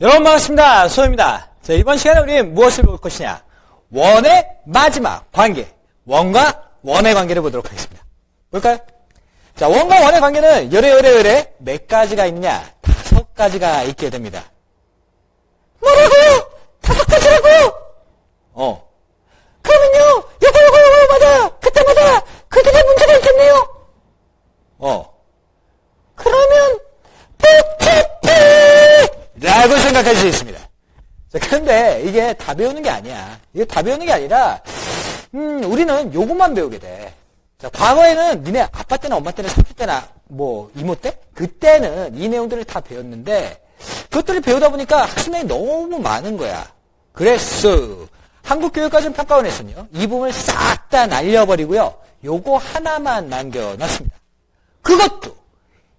여러분 반갑습니다. 소입니다. 자, 이번 시간에 우리는 무엇을 볼 것이냐? 원의 마지막 관계, 원과 원의 관계를 보도록 하겠습니다. 볼까요? 자, 원과 원의 관계는 요래 몇 가지가 있냐? 5가지가 있게 됩니다. 뭐라고요? 5가지라고요? 그러면요, 요거마다 그때마다 그들의 문제가 있겠네요. 그러면 라고 생각할 수 있습니다. 자, 그런데 이게 다 배우는 게 아니야. 이게 다 배우는 게 아니라, 우리는 요것만 배우게 돼. 자, 과거에는 니네 아빠 때나 엄마 때나 삼촌 때나 이모 때? 그때는 이 내용들을 다 배웠는데, 그것들을 배우다 보니까 학습량이 너무 많은 거야. 그래서, 한국교육과정평가원에서는요, 이 부분을 싹 다 날려버리고요, 요거 하나만 남겨놨습니다. 그것도,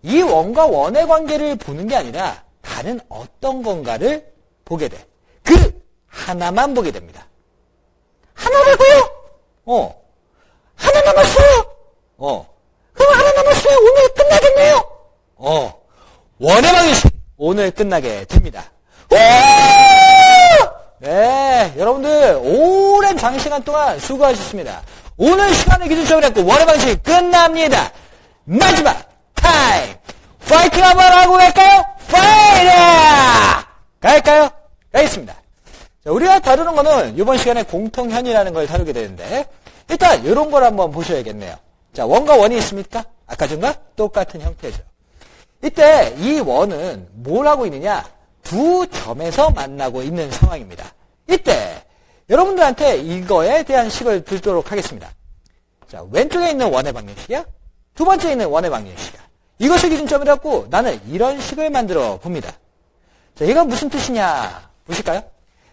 이 원과 원의 관계를 보는 게 아니라, 다른 어떤 건가를 보게 돼. 그 하나만 보게 됩니다. 하나라고요? 하나 남았어요. 그럼 하나 남았어요. 오늘 끝나겠네요. 원의 방식 오늘 끝나게 됩니다. 네, 여러분들 오랜 장시간 동안 수고하셨습니다. 오늘 시간을 기준점으로 했고 원의 방식 끝납니다. 마지막 타임 파이팅 한번 하고 갈까요? 파이팅! 갈까요? 가겠습니다. 자, 우리가 다루는 거는 이번 시간에 공통현이라는 걸 다루게 되는데 일단 이런 걸 한번 보셔야겠네요. 자, 원과 원이 있습니까? 아까 전과 똑같은 형태죠. 이때 이 원은 뭘 하고 있느냐? 두 점에서 만나고 있는 상황입니다. 이때 여러분들한테 이거에 대한 식을 들도록 하겠습니다. 자, 왼쪽에 있는 원의 방정식이야. 두 번째에 있는 원의 방정식이야. 이것을 기준점으로 갖고 나는 이런 식을 만들어 봅니다. 자, 이건 무슨 뜻이냐? 보실까요?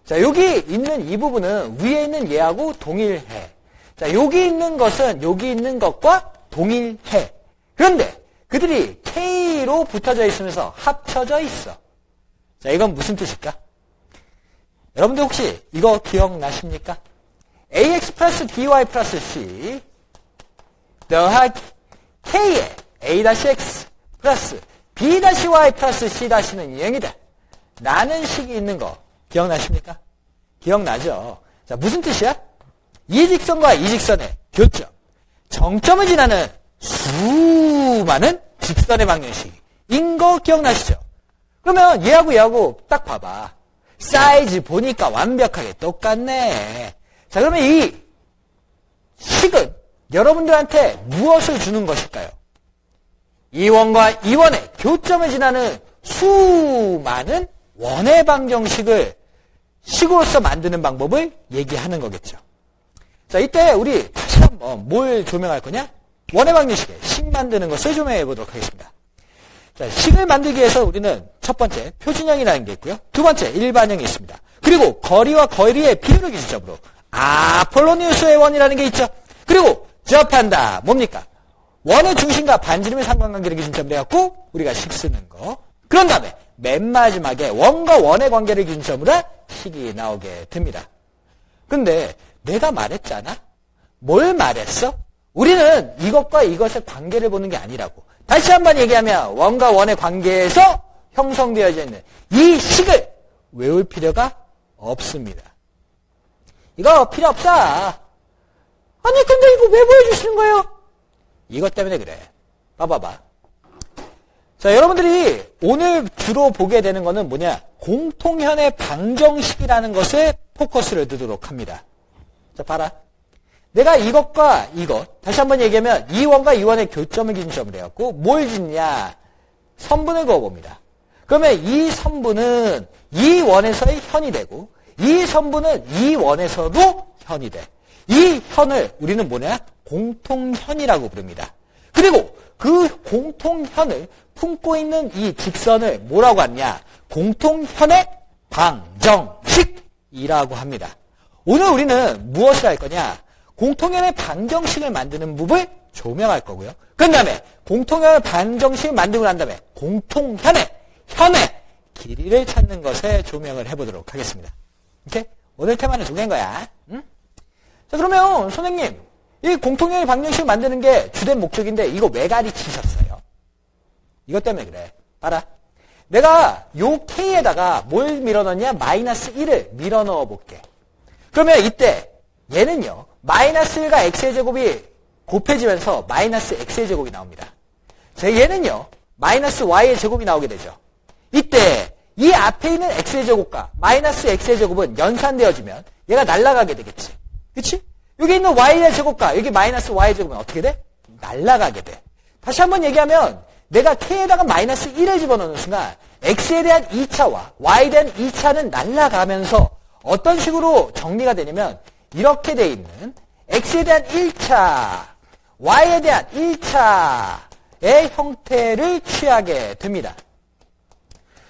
자, 여기 있는 이 부분은 위에 있는 얘하고 동일해. 자, 여기 있는 것은 여기 있는 것과 동일해. 그런데 그들이 K로 붙어져 있으면서 합쳐져 있어. 자, 이건 무슨 뜻일까? 여러분들 혹시 이거 기억나십니까? AX 플러스 BY 플러스 C 더하기 K의 A-X 플러스 B-Y 플러스 C-는 0이다. 라는 식이 있는 거 기억나십니까? 기억나죠? 자, 무슨 뜻이야? 이 직선과 이 직선의 교점. 정점을 지나는 수많은 직선의 방정식인 거 기억나시죠? 그러면 얘하고 딱 봐봐. 사이즈 보니까 완벽하게 똑같네. 자, 그러면 이 식은 여러분들한테 무엇을 주는 것일까요? 이 원과 이 원의 교점을 지나는 수많은 원의 방정식을 식으로서 만드는 방법을 얘기하는 거겠죠. 자, 이때 우리 다시 한번 뭘 조명할 거냐? 원의 방정식에 식 만드는 것을 조명해 보도록 하겠습니다. 자, 식을 만들기 위해서 우리는 첫 번째 표준형이라는 게 있고요. 두 번째 일반형이 있습니다. 그리고 거리와 거리의 비율을 기준점으로 아폴로니우스의 원이라는 게 있죠. 그리고 접한다. 뭡니까? 원의 중심과 반지름의 상관관계를 기준점으로 해갖고 우리가 식 쓰는 거. 그런 다음에 맨 마지막에 원과 원의 관계를 기준점으로 식이 나오게 됩니다. 근데 내가 말했잖아? 뭘 말했어? 우리는 이것과 이것의 관계를 보는 게 아니라고. 다시 한번 얘기하면 원과 원의 관계에서 형성되어져 있는 이 식을 외울 필요가 없습니다. 이거 필요 없어. 아니 근데 이거 왜 보여주시는 거예요? 이것 때문에 그래. 봐봐봐. 자, 여러분들이 오늘 주로 보게 되는 거는 뭐냐? 공통현의 방정식이라는 것에 포커스를 두도록 합니다. 자, 봐라. 내가 이것과 이것, 다시 한번 얘기하면 이 원과 이 원의 교점을 기준점으로 해갖고 뭘 짓냐? 선분을 그어봅니다. 그러면 이 선분은 이 원에서의 현이 되고 이 선분은 이 원에서도 현이 돼. 이 현을 우리는 뭐냐? 공통현이라고 부릅니다. 그리고 그 공통현을 품고 있는 이 직선을 뭐라고 하냐? 공통현의 방정식이라고 합니다. 오늘 우리는 무엇을 할 거냐? 공통현의 방정식을 만드는 부분을 조명할 거고요. 그 다음에 공통현의 방정식을 만들고 난 다음에 공통현의 길이를 찾는 것에 조명을 해보도록 하겠습니다. 오케이? 오늘 테마는 두 개인 거야. 응? 자, 그러면 선생님, 이 공통현의 방정식을 만드는 게 주된 목적인데 이거 왜 가르치셨어요? 이것 때문에 그래. 봐라. 내가 요 K에다가 뭘 밀어넣냐? 마이너스 1을 밀어넣어 볼게. 그러면 이때 얘는요. 마이너스 1과 X의 제곱이 곱해지면서 마이너스 X의 제곱이 나옵니다. 자, 얘는요. 마이너스 Y의 제곱이 나오게 되죠. 이때 이 앞에 있는 X의 제곱과 마이너스 X의 제곱은 연산되어지면 얘가 날아가게 되겠지. 그치? 여기 있는 Y의 제곱과 여기 마이너스 Y의 제곱은 어떻게 돼? 날아가게 돼. 다시 한번 얘기하면 내가 K에다가 마이너스 1을 집어넣는 순간 X에 대한 2차와 Y에 대한 2차는 날아가면서 어떤 식으로 정리가 되냐면 이렇게 돼 있는 X에 대한 1차, Y에 대한 1차의 형태를 취하게 됩니다.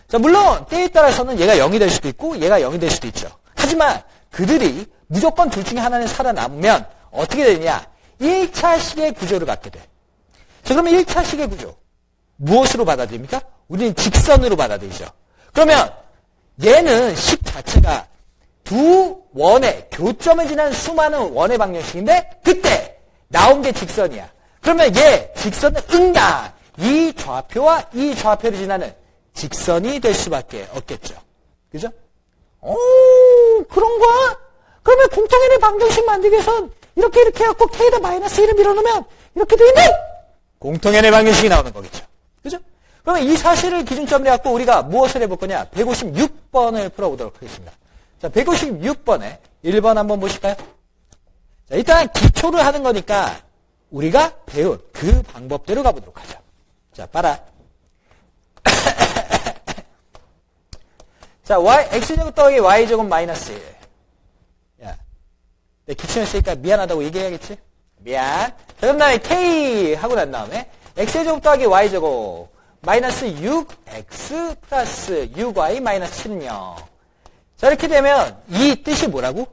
자, 물론 때에 따라서는 얘가 0이 될 수도 있고 얘가 0이 될 수도 있죠. 하지만 그들이 무조건 둘 중에 하나는 살아남으면 어떻게 되느냐? 1차식의 구조를 갖게 돼. 자, 그러면 1차식의 구조 무엇으로 받아들입니까? 우리는 직선으로 받아들이죠. 그러면 얘는 식 자체가 두 원의 교점을 지난 수많은 원의 방정식인데 그때 나온 게 직선이야. 그러면 얘 직선은 응당 이 좌표와 이 좌표를 지나는 직선이 될 수밖에 없겠죠. 그죠? 그런 거야? 그러면 공통연의 방정식 만들기 위해선 이렇게 해갖고 K에다 마이너스 1을 밀어넣으면 이렇게 되는데 공통연의 방정식이 나오는 거겠죠. 그죠? 그러면 이 사실을 기준점으로 해갖고 우리가 무엇을 해볼 거냐? 156번을 풀어보도록 하겠습니다. 자, 156번에 1번 한번 보실까요? 자, 일단 기초를 하는 거니까 우리가 배운 그 방법대로 가보도록 하죠. 자, 봐라. 자, x제곱 더하기 y제곱 마이너스 1. 야, 내 기침했으니까 미안하다고 얘기해야겠지? 미안. 자, 그럼 다음에 k 하고 난 다음에 x제곱 더하기 y제곱 마이너스 6x 플러스 6y 마이너스 7은 0. 자, 이렇게 되면 이 뜻이 뭐라고?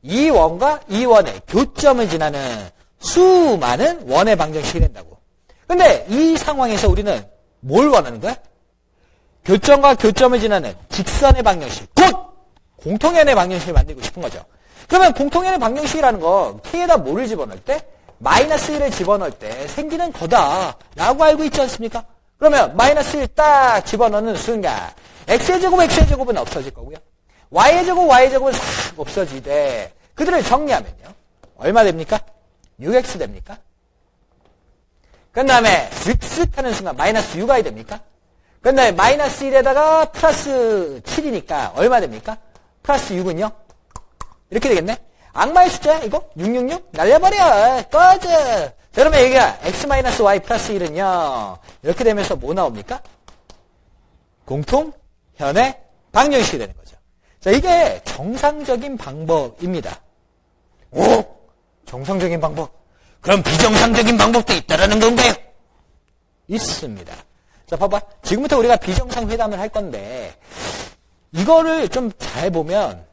이 원과 이 원의 교점을 지나는 수많은 원의 방정식이 된다고. 근데 이 상황에서 우리는 뭘 원하는 거야? 교점과 교점을 지나는 직선의 방정식, 곧 공통연의 방정식을 만들고 싶은 거죠. 그러면 공통연의 방정식이라는 건 K에다 뭐를 집어넣을 때? 마이너스 1을 집어넣을 때 생기는 거다라고 알고 있지 않습니까? 그러면 마이너스 1 딱 집어넣는 순간 X의 제곱은 없어질 거고요. Y의 제곱은 싹 없어지되 그들을 정리하면요. 얼마 됩니까? 6X 됩니까? 그 다음에 쓱쓱 하는 순간 마이너스 6Y 됩니까? 그 다음에 마이너스 1에다가 플러스 7이니까 얼마 됩니까? 플러스 6은요? 이렇게 되겠네? 악마의 숫자야 이거? 666? 날려버려! 꺼져! 자, 그러면 여기가 X-Y 플러스 1은요? 이렇게 되면서 뭐 나옵니까? 공통현의 방정식이 되는 거죠. 자, 이게 정상적인 방법입니다. 오! 정상적인 방법? 그럼 비정상적인 방법도 있다라는 건가요? 있습니다. 자, 봐봐. 지금부터 우리가 비정상 회담을 할 건데 이거를 좀 잘 보면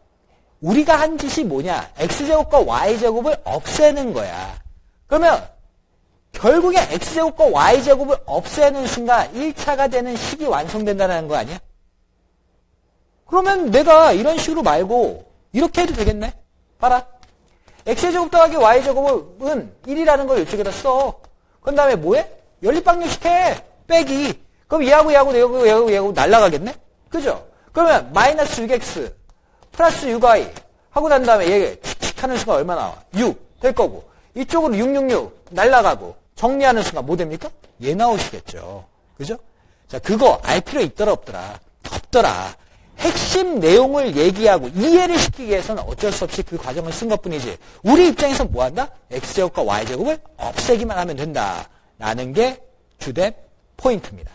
우리가 한 짓이 뭐냐? X제곱과 Y제곱을 없애는 거야. 그러면 결국에 X제곱과 Y제곱을 없애는 순간 1차가 되는 식이 완성된다는 거 아니야? 그러면 내가 이런 식으로 말고 이렇게 해도 되겠네? 봐라. X제곱 더하기 Y제곱은 1이라는 걸 이쪽에다 써. 그 다음에 뭐해? 연립방정식 해. 빼기. 그럼 얘하고 날라가겠네? 그죠? 그러면 마이너스 6X 플러스 6Y 하고 난 다음에 얘 칙칙 하는 순간 얼마 나와? 6 될 거고. 이쪽으로 666 날라가고 정리하는 순간 뭐 됩니까? 얘 나오시겠죠. 그죠? 자, 그거 알 필요 있더라 없더라? 없더라. 핵심 내용을 얘기하고 이해를 시키기 위해서는 어쩔 수 없이 그 과정을 쓴 것뿐이지. 우리 입장에서 뭐 한다? X제곱과 Y제곱을 없애기만 하면 된다라는 게 주된 포인트입니다.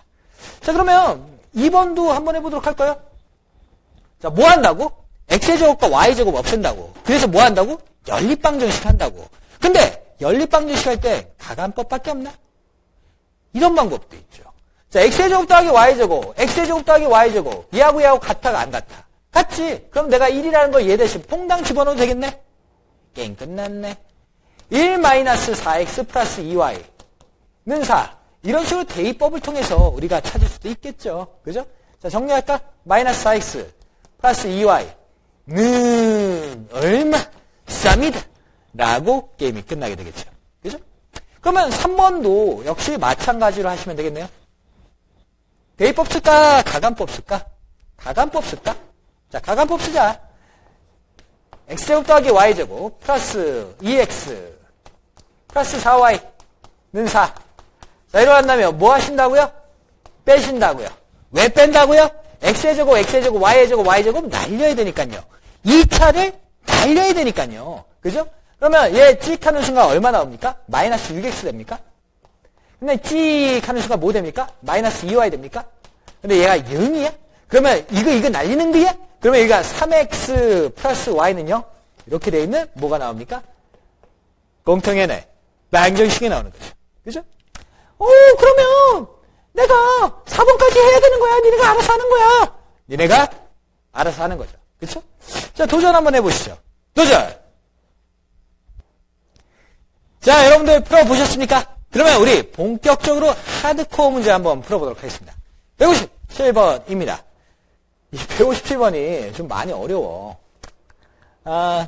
자, 그러면 2번도 한번 해보도록 할까요? 자, 뭐 한다고? X제곱과 Y제곱 없앤다고. 그래서 뭐 한다고? 연립방정식 한다고. 근데 연립방정식 할 때 가간법밖에 없나? 이런 방법도 있죠. 자, X제곱 더하기 Y제곱, X제곱 더하기 Y제곱, 얘하고 같아가 안 같아? 같지? 그럼 내가 1이라는 걸 얘 대신 퐁당 집어넣어도 되겠네? 게임 끝났네. 1-4X 플러스 2Y는 4. 이런 식으로 대입법을 통해서 우리가 찾을 수도 있겠죠. 그죠? 자, 정리할까? 마이너스 4X 플러스 2Y는 얼마? 쌉니다. 라고 게임이 끝나게 되겠죠. 그죠? 그러면 3번도 역시 마찬가지로 하시면 되겠네요. 대입법 쓸까? 가간법 쓸까? 가간법 쓸까? 자, 가간법 쓰자. x제곱 더하기 y제곱 플러스 2x 플러스 4y는 4. 자, 이러한다면 뭐 하신다고요? 빼신다고요. 왜 뺀다고요? x의 제곱, x의 제곱, y의 제곱, y제곱 날려야 되니까요. 2차를 날려야 되니까요. 그죠? 그러면 얘 찍 하는 순간 얼마 나옵니까? 마이너스 6x 됩니까? 근데 찍 하는 순간 뭐 됩니까? 마이너스 2y 됩니까? 근데 얘가 0이야? 그러면 이거 날리는 거야? 그러면 여기가 3x 플러스 y는요? 이렇게 돼 있는 뭐가 나옵니까? 공통연의 방정식이 나오는 거죠. 그죠? 그러면 내가 4번까지 해야 되는 거야? 니네가 알아서 하는 거야? 니네가 알아서 하는 거죠. 그쵸? 자, 도전 한번 해보시죠. 도전! 자, 여러분들 풀어보셨습니까? 그러면 우리 본격적으로 하드코어 문제 한번 풀어보도록 하겠습니다. 157번입니다. 이 157번이 좀 많이 어려워.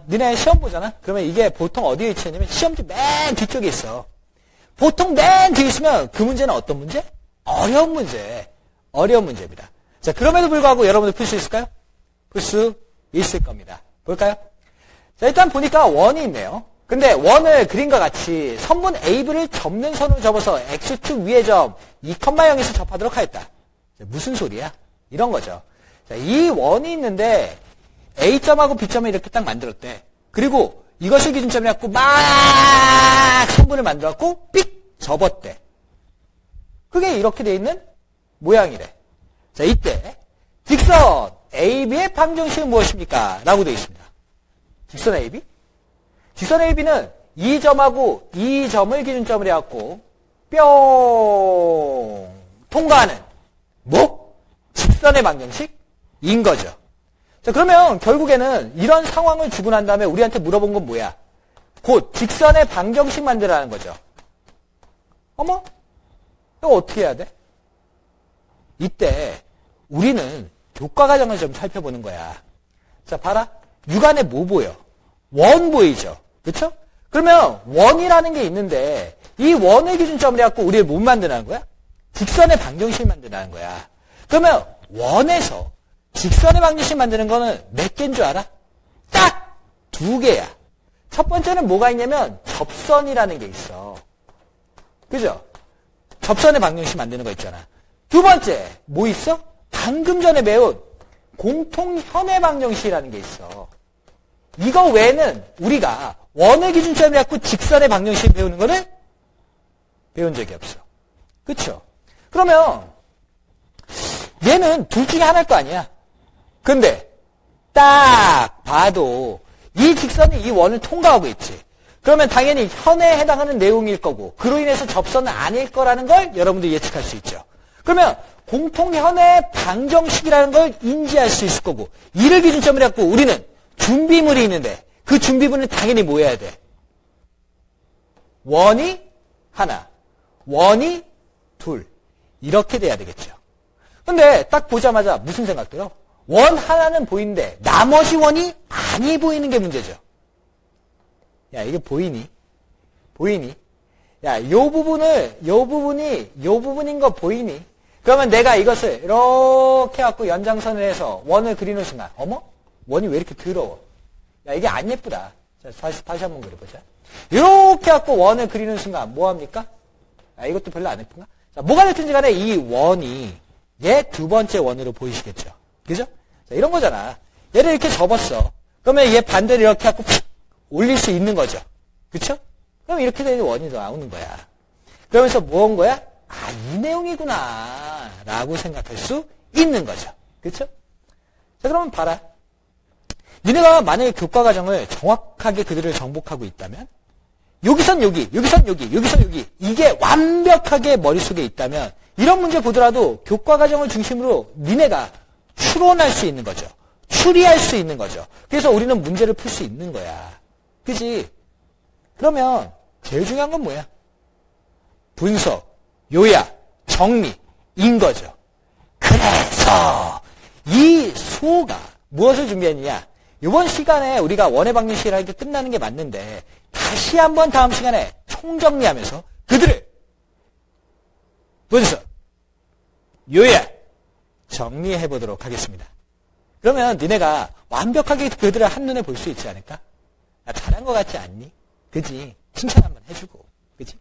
니네 시험 보잖아? 그러면 이게 보통 어디에 위치했냐면 시험지 맨 뒤쪽에 있어. 보통 맨 뒤에 있으면 그 문제는 어떤 문제? 어려운 문제. 어려운 문제입니다. 자, 그럼에도 불구하고 여러분들 풀 수 있을까요? 풀 수 있을 겁니다. 볼까요? 자, 일단 보니까 원이 있네요. 근데 원을 그림과 같이 선분 AB를 접는 선으로 접어서 X축 위의 점 2,0에서 접하도록 하였다. 자, 무슨 소리야? 이런 거죠. 자, 이 원이 있는데 A점하고 B점을 이렇게 딱 만들었대. 그리고 이것을 기준점이 갖고 막 선분을 만들었고 삑 접었대. 그게 이렇게 돼 있는 모양이래. 자, 이때 직선 AB의 방정식은 무엇입니까? 라고 되어 있습니다. 직선 AB? 직선 AB는 이 점하고 이 점을 기준점으로 해갖고 뿅 통과하는 뭐? 직선의 방정식인 거죠. 자, 그러면 결국에는 이런 상황을 주고 난 다음에 우리한테 물어본 건 뭐야? 곧 직선의 방정식 만들라는 거죠. 어머? 이거 어떻게 해야 돼? 이때 우리는 교과 과정을 좀 살펴보는 거야. 자, 봐라. 육안에 뭐 보여? 원 보이죠? 그렇죠? 그러면 원이라는 게 있는데 이 원을 기준점으로 해갖고 우리를 못 만드는 거야? 직선의 방정식 만드는 거야. 그러면 원에서 직선의 방정식 만드는 거는 몇 개인 줄 알아? 딱 2개야. 첫 번째는 뭐가 있냐면 접선이라는 게 있어. 그죠? 접선의 방정식 만드는 거 있잖아. 두 번째 뭐 있어? 방금 전에 배운 공통현의 방정식이라는 게 있어. 이거 외에는 우리가 원을 기준점으로 해갖고 직선의 방정식 배우는 거를 배운 적이 없어. 그쵸? 그러면 얘는 둘 중에 하나일 거 아니야. 근데 딱 봐도 이 직선이 이 원을 통과하고 있지. 그러면 당연히 현에 해당하는 내용일 거고 그로 인해서 접선은 아닐 거라는 걸 여러분들이 예측할 수 있죠. 그러면 공통현의 방정식이라는 걸 인지할 수 있을 거고 이를 기준점으로 해갖고 우리는 준비물이 있는데 그 준비물은 당연히 뭐 해야 돼? 원이 하나, 원이 둘 이렇게 돼야 되겠죠. 근데 딱 보자마자 무슨 생각 들어? 원 하나는 보이는데 나머지 원이 아니 보이는 게 문제죠. 야, 이게 보이니? 보이니? 야, 요 부분인 거 보이니? 그러면 내가 이것을 이렇게 갖고 연장선을 해서 원을 그리는 순간, 어머? 원이 왜 이렇게 더러워? 야, 이게 안 예쁘다. 자, 다시 한번 그려보자. 이렇게 갖고 원을 그리는 순간, 뭐 합니까? 야, 이것도 별로 안 예쁜가? 자, 뭐가 됐든지 간에 이 원이 얘 두 번째 원으로 보이시겠죠? 그죠? 자, 이런 거잖아. 얘를 이렇게 접었어. 그러면 얘 반대로 이렇게 갖고 픽 올릴 수 있는 거죠. 그쵸? 그럼 이렇게 되는 원이 나오는 거야. 그러면서 뭐 한 거야? 아, 이 내용이구나. 라고 생각할 수 있는 거죠. 그쵸? 자, 그러면 봐라. 니네가 만약에 교과 과정을 정확하게 그들을 정복하고 있다면, 여기선 여기, 여기선 여기, 여기선 여기, 이게 완벽하게 머릿속에 있다면, 이런 문제 보더라도 교과 과정을 중심으로 니네가 추론할 수 있는 거죠. 추리할 수 있는 거죠. 그래서 우리는 문제를 풀 수 있는 거야. 그지? 그러면 제일 중요한 건 뭐야? 분석, 요약, 정리인 거죠. 그래서 이 수호가 무엇을 준비했느냐? 이번 시간에 우리가 원의 방정식을 하게 끝나는 게 맞는데 다시 한번 다음 시간에 총정리하면서 그들을 분석, 요약, 정리해 보도록 하겠습니다. 그러면 니네가 완벽하게 그들을 한눈에 볼 수 있지 않을까? 야, 잘한 것 같지 않니? 그지? 칭찬 한번 해주고. 그지?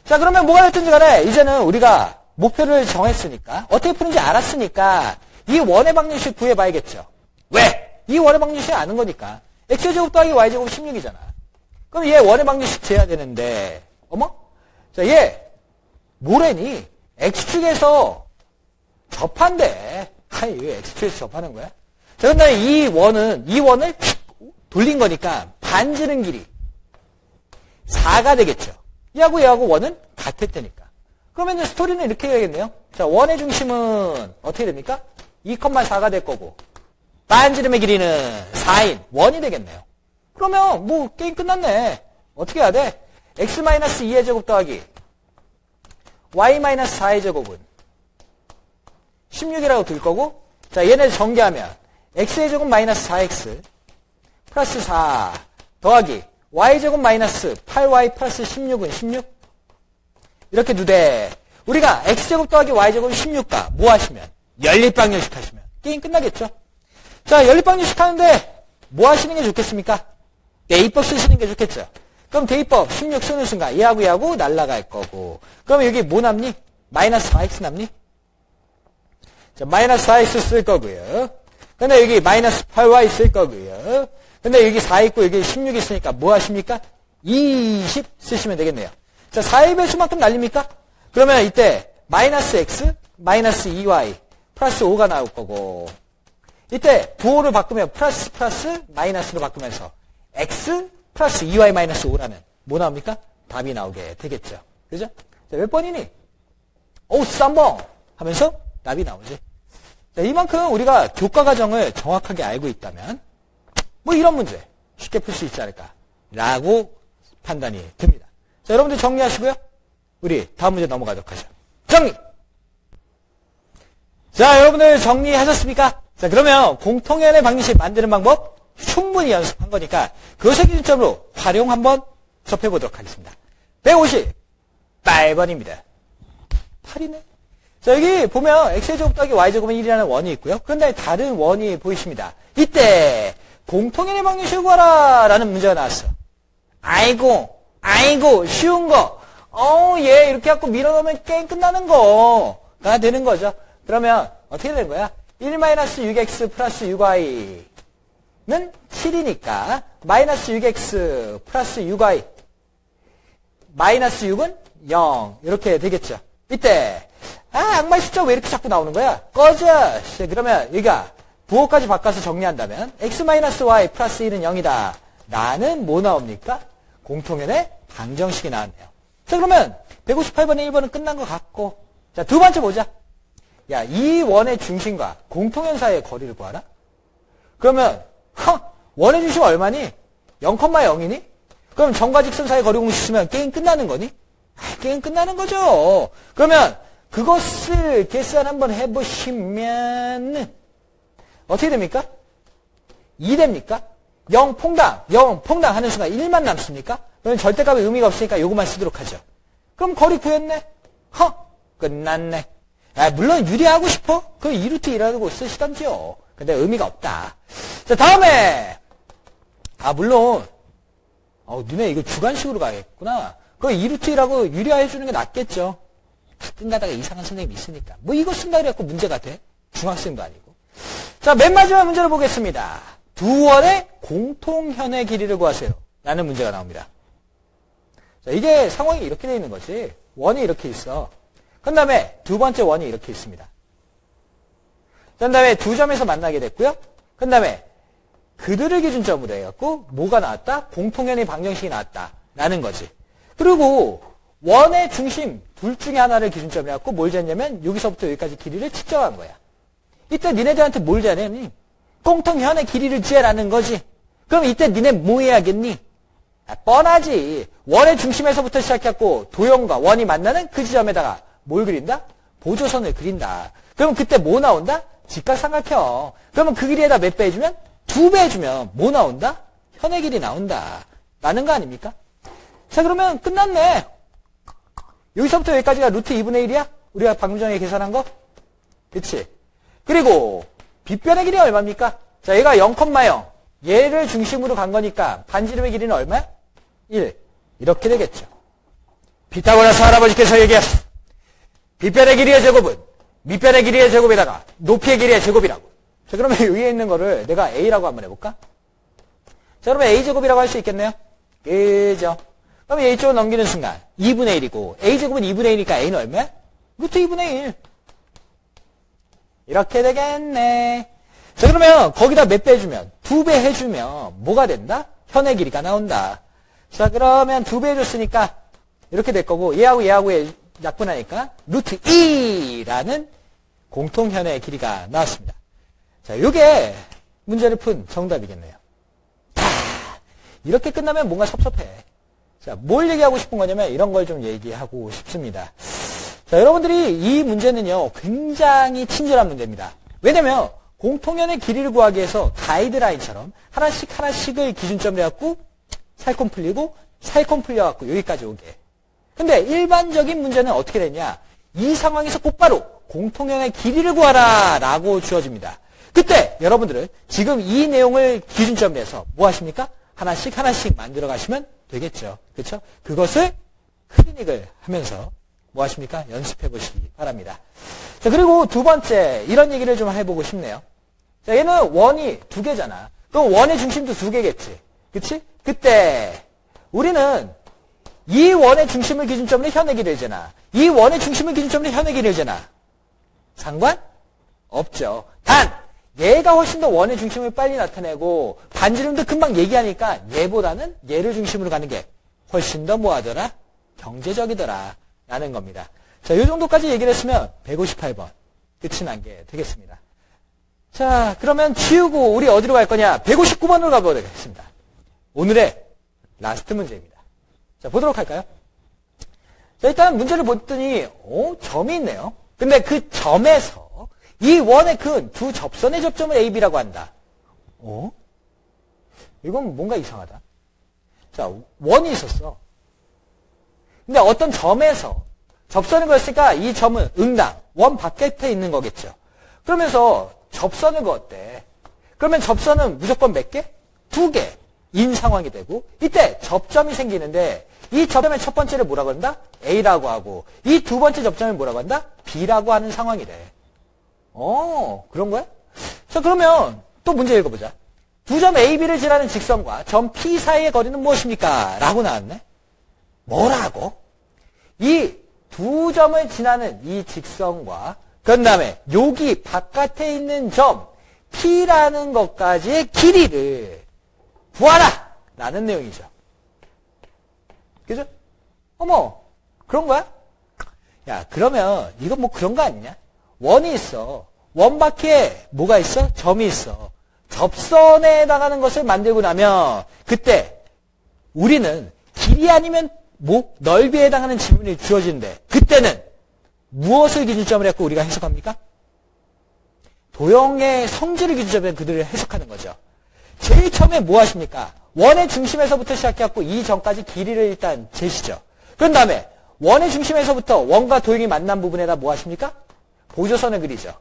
자, 그러면 뭐가 됐든지 간에 이제는 우리가 목표를 정했으니까, 어떻게 푸는지 알았으니까 이 원의 방정식 구해봐야겠죠. 왜? 이 원의 방정식 아는 거니까. x제곱 더하기 y제곱 16이잖아. 그럼 얘 원의 방정식 재야 되는데, 어머? 자, 얘 뭐래니? x축에서 접한대. 아이, 왜 x축에서 접하는 거야? 자, 근데 이 원을 돌린 거니까 반지름 길이 4가 되겠죠. 얘하고 원은 같았다니까. 그러면 스토리는 이렇게 해야겠네요. 자, 원의 중심은 어떻게 됩니까? 2,4가 될 거고, 반지름의 길이는 4인 원이 되겠네요. 그러면 뭐 게임 끝났네. 어떻게 해야 돼? x-2의 제곱 더하기 y-4의 제곱은 16이라고 들 거고, 자, 얘네 전개하면 x의 제곱 마이너스 4x 플러스 4 더하기 y제곱 마이너스 8y 플러스 16은 16. 이렇게 두대. 우리가 x제곱 더하기 y제곱 16과 뭐 하시면? 연립방정식 하시면 게임 끝나겠죠? 자, 연립방정식 하는데 뭐 하시는 게 좋겠습니까? 대입법 쓰시는 게 좋겠죠? 그럼 대입법 16 쓰는 순간 얘하고 날라갈 거고, 그럼 여기 뭐 남니? 마이너스 4x 남니? 자, 마이너스 4x 쓸 거고요. 근데 여기 마이너스 8y 쓸 거고요. 근데 여기 4 있고 여기 16 있으니까 뭐 하십니까? 20 쓰시면 되겠네요. 자, 4의 배수만큼 날립니까? 그러면 이때 마이너스 x, 마이너스 2y, 플러스 5가 나올 거고, 이때 부호를 바꾸면 플러스 마이너스로 바꾸면서 x 플러스 2y 마이너스 5라는 뭐 나옵니까? 답이 나오게 되겠죠. 그죠? 자, 몇 번이니? 오, 3번! 하면서 답이 나오지. 자, 이만큼 우리가 교과 과정을 정확하게 알고 있다면 뭐 이런 문제 쉽게 풀 수 있지 않을까 라고 판단이 듭니다. 자, 여러분들 정리하시고요. 우리 다음 문제 넘어가도록 하죠. 정리! 자, 여러분들 정리하셨습니까? 자, 그러면 공통연의 방정식 만드는 방법 충분히 연습한 거니까 그것을 기준점으로 활용 한번 접해보도록 하겠습니다. 158번입니다. 8이네. 자, 여기 보면 x제곱 더하기 y제곱은 1이라는 원이 있고요. 그런데 다른 원이 보이십니다. 이때 공통연의 방정식을 구하라 라는 문제가 나왔어. 아이고 쉬운 거. 얘 이렇게 갖고 밀어넣으면 게임 끝나는 거가 되는 거죠. 그러면 어떻게 되는 거야? 1-6x 플러스 6y는 7이니까 마이너스 6x 플러스 6y 마이너스 6은 0 이렇게 되겠죠. 이때 악마의 숫자 왜 이렇게 자꾸 나오는 거야? 꺼져. 그러면 여기가 부호까지 바꿔서 정리한다면 x-y 플러스 1은 0이다 라는 뭐 나옵니까? 공통연의 방정식이 나왔네요. 자, 그러면 158번의 1번은 끝난 것 같고, 자, 두 번째 보자. 야, 이 원의 중심과 공통연 사이의 거리를 구하라? 그러면 원의 중심 얼마니? 0,0이니? 그럼 점과 직선 사이 거리 공식 쓰면 게임 끝나는 거니? 게임 끝나는 거죠. 그러면 그것을 계산 한번 해보시면 어떻게 됩니까? 2 됩니까? 0 퐁당 하는 순간 1만 남습니까? 그러면 절대값의 의미가 없으니까 이것만 쓰도록 하죠. 그럼 거리 구했네? 끝났네. 물론 유리하고 싶어? 그럼 2루트 1하고 쓰시던지요. 근데 의미가 없다. 자, 다음에 물론 니네 이거 주관식으로 가겠구나. 그럼 2루트 1하고 유리화해주는 게 낫겠죠. 가끔 가다가 이상한 선생님이 있으니까. 뭐 이거 쓴다 그래갖고 문제가 돼? 중학생도 아니고. 자, 맨 마지막 문제를 보겠습니다. 두 원의 공통현의 길이를 구하세요 라는 문제가 나옵니다. 자, 이게 상황이 이렇게 되어 있는 거지. 원이 이렇게 있어. 그 다음에 두 번째 원이 이렇게 있습니다. 그 다음에 두 점에서 만나게 됐고요. 그 다음에 그들을 기준점으로 해갖고 뭐가 나왔다? 공통연의 방정식이 나왔다 라는 거지. 그리고 원의 중심 둘 중에 하나를 기준점으로 해갖고 뭘 쟀냐면 여기서부터 여기까지 길이를 측정한 거야. 이때 니네들한테 뭘 재냐니? 공통현의 길이를 재라는 거지. 그럼 이때 니네 뭐 해야겠니? 뻔하지. 원의 중심에서부터 시작해갖고 도형과 원이 만나는 그 지점에다가 뭘 그린다? 보조선을 그린다. 그럼 그때 뭐 나온다? 직각삼각형. 그러면 그 길이에다 몇 배 해주면? 2배 해주면 뭐 나온다? 현의 길이 나온다. 라는 거 아닙니까? 자, 그러면 끝났네. 여기서부터 여기까지가 루트 2분의 1이야? 우리가 방금 전에 계산한 거? 그치? 그리고 빗변의 길이 얼마입니까? 자, 얘가 0,0. 얘를 중심으로 간 거니까 반지름의 길이는 얼마야? 1. 이렇게 되겠죠. 피타고라스 할아버지께서 얘기하셨어. 빗변의 길이의 제곱은 밑변의 길이의 제곱에다가 높이의 길이의 제곱이라고. 자, 그러면 위에 있는 거를 내가 A라고 한번 해볼까? 자, 그러면 A제곱이라고 할 수 있겠네요? 그죠? 그럼 A쪽으로 넘기는 순간 2분의 1이고 A제곱은 2분의 1이니까 A는 얼마야? 루트 2분의 1. 이렇게 되겠네. 자, 그러면 거기다 몇 배 해주면? 2배 해주면 뭐가 된다? 현의 길이가 나온다. 자, 그러면 2배 해줬으니까 이렇게 될 거고 얘하고 얘하고의 약분하니까 루트 2라는 공통현의 길이가 나왔습니다. 자, 요게 문제를 푼 정답이겠네요. 이렇게 끝나면 뭔가 섭섭해. 자, 뭘 얘기하고 싶은 거냐면 이런 걸 좀 얘기하고 싶습니다. 자, 여러분들이 이 문제는요, 굉장히 친절한 문제입니다. 왜냐면 공통연의 길이를 구하기 위해서 가이드라인처럼 하나씩을 기준점으로 해갖고 살콤 풀리고 살콤 풀려갖고 여기까지 오게. 근데 일반적인 문제는 어떻게 되냐? 이 상황에서 곧바로 공통연의 길이를 구하라 라고 주어집니다. 그때 여러분들은 지금 이 내용을 기준점으로 해서 뭐 하십니까? 하나씩 만들어 가시면 되겠죠. 그렇죠? 그것을 클리닉을 하면서 뭐 하십니까? 연습해 보시기 바랍니다. 자, 그리고 두 번째 이런 얘기를 좀 해보고 싶네요. 자, 얘는 원이 두 개잖아. 그럼 원의 중심도 두 개겠지. 그치? 그때 우리는 이 원의 중심을 기준점으로 현의 길이를 재나 이 원의 중심을 기준점으로 현의 길이를 재나 상관없죠. 단 얘가 훨씬 더 원의 중심을 빨리 나타내고 반지름도 금방 얘기하니까 얘보다는 얘를 중심으로 가는 게 훨씬 더 뭐하더라? 경제적이더라 라는 겁니다. 자, 이 정도까지 얘기를 했으면 158번 끝이 난 게 되겠습니다. 자, 그러면 지우고 우리 어디로 갈 거냐? 159번으로 가보겠습니다. 오늘의 라스트 문제입니다. 자, 보도록 할까요? 자, 일단 문제를 봤더니 점이 있네요. 근데 그 점에서 이 원의 근 두 접선의 접점을 AB라고 한다. 이건 뭔가 이상하다. 자, 원이 있었어. 근데 어떤 점에서 접선을 그었으니까 이 점은 응당, 원 바깥에 있는 거겠죠. 그러면서 접선을 그었대. 그러면 접선은 무조건 몇 개? 2개인 상황이 되고 이때 접점이 생기는데 이 접점의 첫 번째를 뭐라고 한다? A라고 하고 이 두 번째 접점을 뭐라고 한다? B라고 하는 상황이 돼. 그런 거야? 자, 그러면 또 문제 읽어보자. 두 점 A, B를 지나는 직선과 점 P 사이의 거리는 무엇입니까? 라고 나왔네. 뭐라고? 이 두 점을 지나는 이 직선과 그 다음에 여기 바깥에 있는 점 P라는 것까지의 길이를 구하라! 라는 내용이죠. 그죠? 어머, 그런 거야? 야, 그러면 이건 뭐 그런 거 아니냐? 원이 있어. 원 밖에 뭐가 있어? 점이 있어. 접선에 해당하는 것을 만들고 나면 그때 우리는 길이 아니면 뭐 넓이에 해당하는 지문이 주어지는데 그때는 무엇을 기준점으로 해서 우리가 해석합니까? 도형의 성질을 기준점으로 그들을 해석하는 거죠. 제일 처음에 뭐 하십니까? 원의 중심에서부터 시작해갖고 이 점까지 길이를 일단 재시죠. 그런 다음에 원의 중심에서부터 원과 도형이 만난 부분에다 뭐 하십니까? 보조선을 그리죠.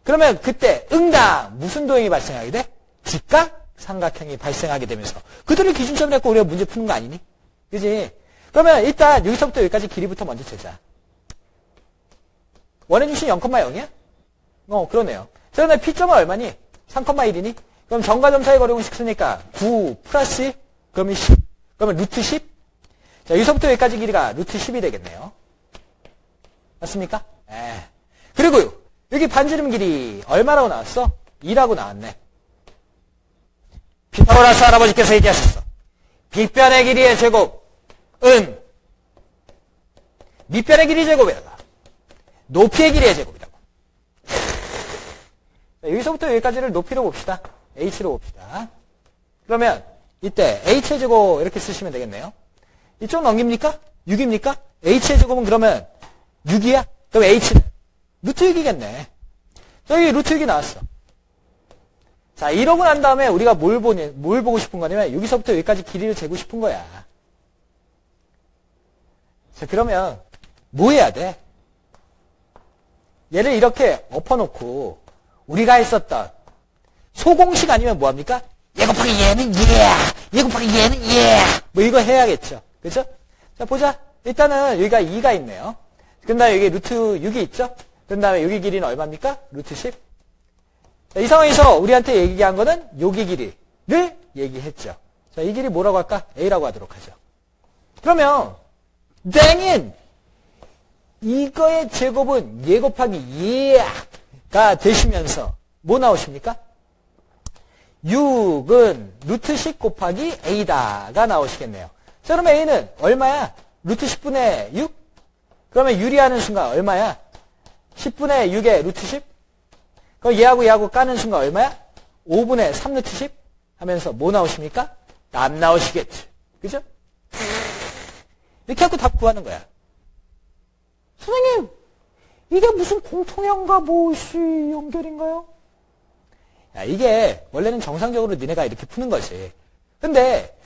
그러면 그때 응당 무슨 도형이 발생하게 돼? 직각 삼각형이 발생하게 되면서 그들을 기준점으로 해서 우리가 문제 푸는 거 아니니? 그지? 그러면 일단 여기서부터 여기까지 길이부터 먼저 재자. 원의 중심 0,0이야? 그러네요. 자, 그러면 P점은 얼마니? 3,1이니? 그럼 점과 점 사이 거리 공식 쓰니까 9 플러스 1? 그러면 10? 그러면 루트 10? 자, 여기서부터 여기까지 길이가 루트 10이 되겠네요. 맞습니까? 그리고요, 여기 반지름 길이 얼마라고 나왔어? 2라고 나왔네. 피타고라스 할아버지께서 얘기하셨어. 빗변의 길이의 제곱은 밑변의 길이 제곱에다가 높이의 길이의 제곱이라고. 자, 여기서부터 여기까지를 높이로 봅시다. H로 봅시다. 그러면 이때 H의 제곱 이렇게 쓰시면 되겠네요. 이쪽 넘깁니까? 6입니까? H의 제곱은 그러면 6이야? 그럼 H는 루트 6이겠네. 여기 루트 6이 나왔어. 자, 이러고 난 다음에 우리가 뭘 보고 싶은 거냐면 여기서부터 여기까지 길이를 재고 싶은 거야. 자, 그러면 뭐 해야 돼? 얘를 이렇게 엎어놓고 우리가 했었던 소공식 아니면 뭐합니까? 얘 곱하기 얘는 얘 곱하기 얘는 뭐 이거 해야겠죠. 그죠? 자, 보자. 일단은 여기가 2가 있네요. 그 다음에 여기 루트 6이 있죠? 그 다음에 여기 길이는 얼마입니까? 루트 10. 자, 이 상황에서 우리한테 얘기한 거는 여기 길이를 얘기했죠. 자, 이 길이 뭐라고 할까? A라고 하도록 하죠. 그러면 땡인 이거의 제곱은 얘 곱하기 얘가 되시면서 뭐 나오십니까? 6은 루트 10 곱하기 A다가 나오시겠네요. 자, 그러면 A는 얼마야? 루트 10분의 6? 그러면 유리하는 순간 얼마야? 10분의 6에 루트 10? 그럼 얘하고 까는 순간 얼마야? 5분의 3 루트 10? 하면서 뭐 나오십니까? 답 나오시겠지. 그죠? 이렇게 하고 답 구하는 거야. 선생님, 이게 무슨 공통형과 무엇이 연결인가요? 야, 이게 원래는 정상적으로 니네가 이렇게 푸는 거지. 근데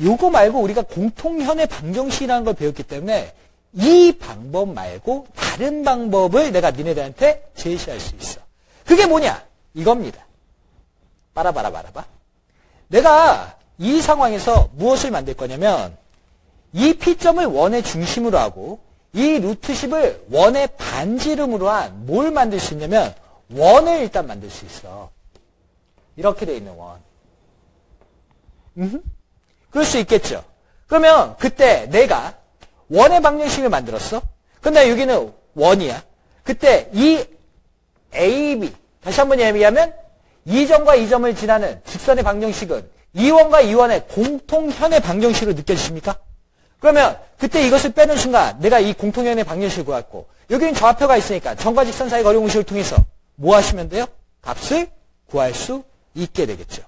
요거 말고 우리가 공통현의 방정식이라는 걸 배웠기 때문에 이 방법 말고 다른 방법을 내가 니네들한테 제시할 수 있어. 그게 뭐냐? 이겁니다. 봐라. 내가 이 상황에서 무엇을 만들 거냐면 이 P점을 원의 중심으로 하고 이 루트 10을 원의 반지름으로 한 뭘 만들 수 있냐면 원을 일단 만들 수 있어. 이렇게 돼 있는 원. 그럴 수 있겠죠. 그러면 그때 내가 원의 방정식을 만들었어. 근데 여기는 원이야. 그때 이 AB, 다시 한번 얘기하면 이 점과 이 점을 지나는 직선의 방정식은 이 원과 이 원의 공통현의 방정식으로 느껴지십니까? 그러면 그때 이것을 빼는 순간 내가 이 공통현의 방정식을 구했고 여기는 좌표가 있으니까 점과 직선 사이 거리 공식을 통해서 뭐 하시면 돼요? 값을 구할 수 있게 되겠죠.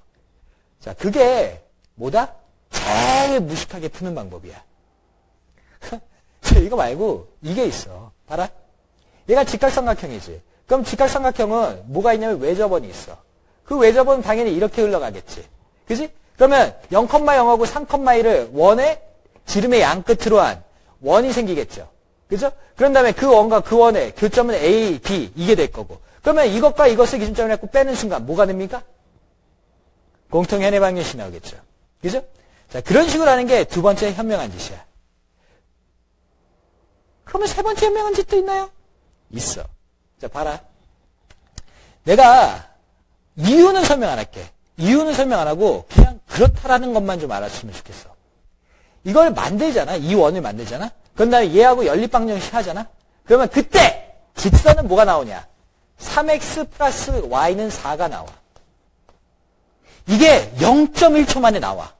자, 그게 뭐다? 제일 무식하게 푸는 방법이야. 이거 말고 이게 있어. 봐라. 얘가 직각삼각형이지. 그럼 직각삼각형은 뭐가 있냐면 외접원이 있어. 그 외접원은 당연히 이렇게 흘러가겠지. 그지? 그러면 0,0하고 3,1을 원의 지름의 양 끝으로 한 원이 생기겠죠. 그죠? 그런 다음에 그 원과 그 원의 교점은 A, B 이게 될 거고. 그러면 이것과 이것을 기준점으로 해서 빼는 순간 뭐가 됩니까? 공통현의 방정식이 나오겠죠. 그죠? 자, 그런 식으로 하는 게 두 번째 현명한 짓이야. 그러면 세 번째 현명한 짓도 있나요? 있어. 자, 봐라. 내가 이유는 설명 안 할게. 이유는 설명 안 하고 그냥 그렇다라는 것만 좀 알았으면 좋겠어. 이걸 만들잖아. 이 원을 만들잖아. 그런 다음에 얘하고 연립방정식 하잖아. 그러면 그때 직선은 뭐가 나오냐? 3x 플러스 y는 4가 나와. 이게 0.1초 만에 나와.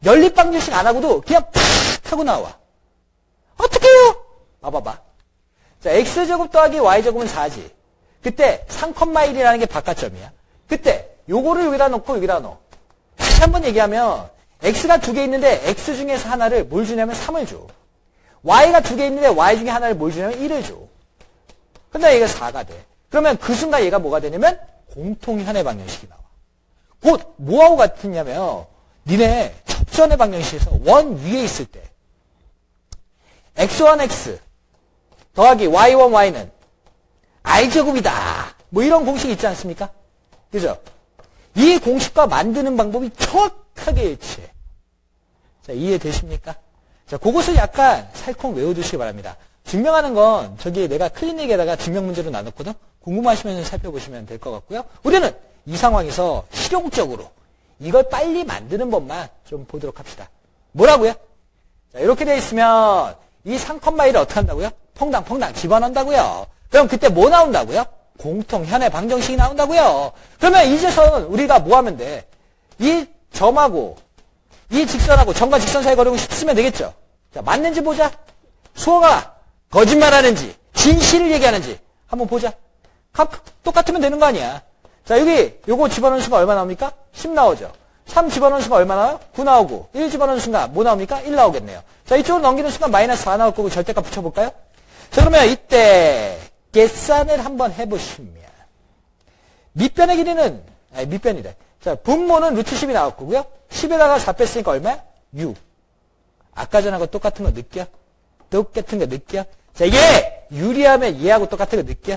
연립방정식 안 하고도 그냥 팍 하고 나와. 어떻게 해요? 봐봐. 자, x제곱 더하기 y제곱은 4지. 그때 3,1이라는 게 바깥점이야. 그때 요거를 여기다 놓고 여기다 넣어. 다시 한번 얘기하면 x가 두 개 있는데 x 중에서 하나를 뭘 주냐면 3을 줘. y가 두 개 있는데 y 중에 하나를 뭘 주냐면 1을 줘. 근데 얘가 4가 돼. 그러면 그 순간 얘가 뭐가 되냐면 공통현의 방정식이 나와. 곧 뭐하고 같으냐면 니네 접선의 방정식에서 원 위에 있을 때 x1x 더하기 y1 y는 r제곱이다. 뭐 이런 공식이 있지 않습니까? 그죠? 이 공식과 만드는 방법이 정확하게 일치해. 자, 이해되십니까? 자, 그것을 약간 살짝 외워두시기 바랍니다. 증명하는 건 저기 내가 클리닉에다가 증명 문제로 나눴거든? 궁금하시면 살펴보시면 될 것 같고요. 우리는 이 상황에서 실용적으로 이걸 빨리 만드는 법만 좀 보도록 합시다. 뭐라고요? 자, 이렇게 돼 있으면 이 3,1을 어떻게 한다고요? 퐁당 집어넣는다고요. 그럼 그때 뭐 나온다고요? 공통현의 방정식이 나온다고요. 그러면 이제선 우리가 뭐 하면 돼? 이 점하고 이 직선하고 점과 직선 사이 거리를 쓰면 되겠죠. 자, 맞는지 보자. 수호가 거짓말하는지 진실을 얘기하는지 한번 보자. 값 똑같으면 되는 거 아니야. 자, 여기 요거 집어넣는 순간 얼마 나옵니까? 10 나오죠. 3 집어넣는 순간 얼마 나와요? 9 나오고 1 집어넣는 순간 뭐 나옵니까? 1 나오겠네요. 자, 이쪽으로 넘기는 순간 마이너스 4 나올 거고 절대값 붙여볼까요? 자, 그러면 이때 계산을 한번 해보시면 밑변의 길이는 밑변이래. 자, 분모는 루트 10이 나올 거고요. 10에다가 4 뺐으니까 얼마야? 6. 아까 전하고 똑같은 거 느껴? 똑같은 거 느껴? 자, 이게 유리하면 얘하고 똑같은 거 느껴?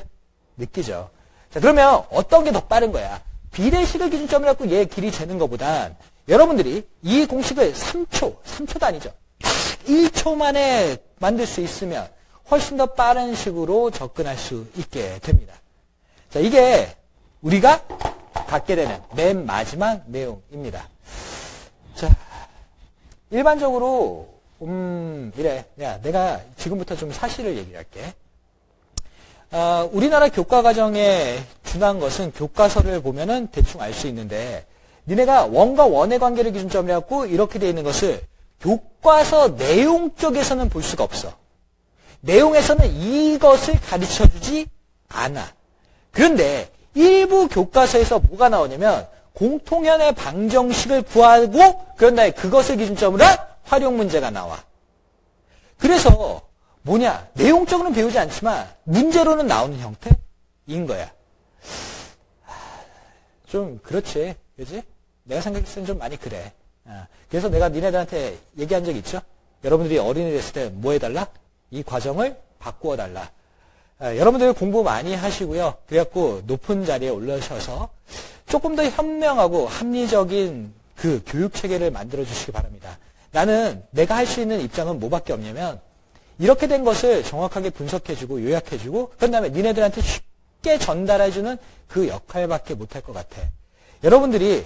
느끼죠. 자, 그러면 어떤 게 더 빠른 거야? 비례식을 기준점으로 갖고 얘 길이 재는 것보단 여러분들이 이 공식을 3초도 아니죠. 1초 만에 만들 수 있으면 훨씬 더 빠른 식으로 접근할 수 있게 됩니다. 자, 이게 우리가 갖게 되는 맨 마지막 내용입니다. 자, 일반적으로 이래. 야, 내가 지금부터 좀 사실을 얘기할게. 우리나라 교과과정에 준한 것은 교과서를 보면은 대충 알 수 있는데, 니네가 원과 원의 관계를 기준점으로 해갖고 이렇게 되어 있는 것을 교과서 내용 쪽에서는 볼 수가 없어. 내용에서는 이것을 가르쳐주지 않아. 그런데 일부 교과서에서 뭐가 나오냐면 공통연의 방정식을 구하고 그런 다음에 그것을 기준점으로 한 활용 문제가 나와. 그래서 뭐냐? 내용적으로는 배우지 않지만 문제로는 나오는 형태인 거야. 좀 그렇지. 그지? 내가 생각했을 때는 좀 많이 그래. 그래서 내가 니네들한테 얘기한 적 있죠? 여러분들이 어린이 됐을 때 뭐 해달라? 이 과정을 바꾸어 달라. 여러분들 공부 많이 하시고요. 그래갖고 높은 자리에 올라셔서 조금 더 현명하고 합리적인 그 교육 체계를 만들어 주시기 바랍니다. 나는 내가 할 수 있는 입장은 뭐밖에 없냐면 이렇게 된 것을 정확하게 분석해주고 요약해주고 그런 다음에 니네들한테 쉽게 전달해주는 그 역할밖에 못할 것 같아. 여러분들이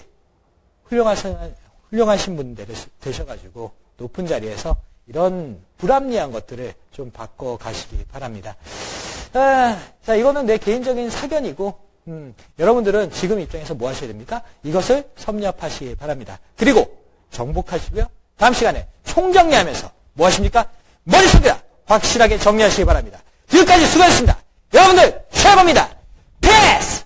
훌륭하신 분들 되셔가지고 높은 자리에서 이런 불합리한 것들을 좀 바꿔가시기 바랍니다. 자, 이거는 내 개인적인 사견이고 여러분들은 지금 입장에서 뭐 하셔야 됩니까? 이것을 섭렵하시기 바랍니다. 그리고 정복하시고요. 다음 시간에 총정리하면서 뭐 하십니까? 머릿속에 확실하게 정리하시기 바랍니다. 지금까지 수고하셨습니다. 여러분들 최고입니다. 패스!